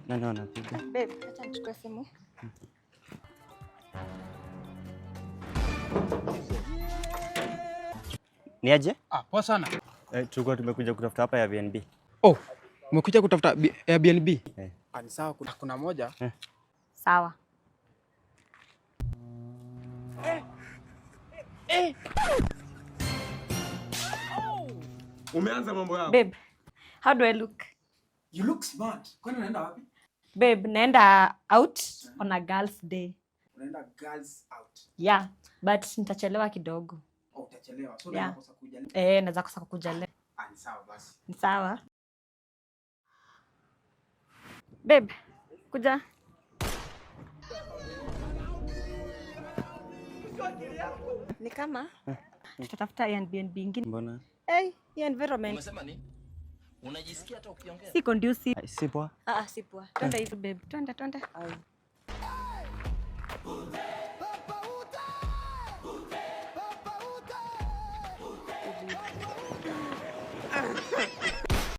Nani anapiga? Babe, acha nichukue simu. Ni aje? Poa sana. Tulikuwa tumekuja kutafuta hapa Airbnb. Oh, umekuja kutafuta Airbnb? Ni sawa, kuna moja. Sawa. Umeanza mambo yako. Babe, how do I look? You look smart. Kwani unaenda wapi? Babe, naenda out on a girl's day. Unaenda girls out. Yeah, but nitachelewa kidogo. Oh, utachelewa. So Yeah. unakosa kuja leo. Naweza kosa kukuja leo. Ni sawa basi. Ni sawa. Babe, kuja. Ni kama tutatafuta Airbnb ingine. Mbona? Hii environment. Umesema nini? Unajisikia hata ukiongea? Si conducive. Si poa. Si poa. Twende hivi babe. Twende.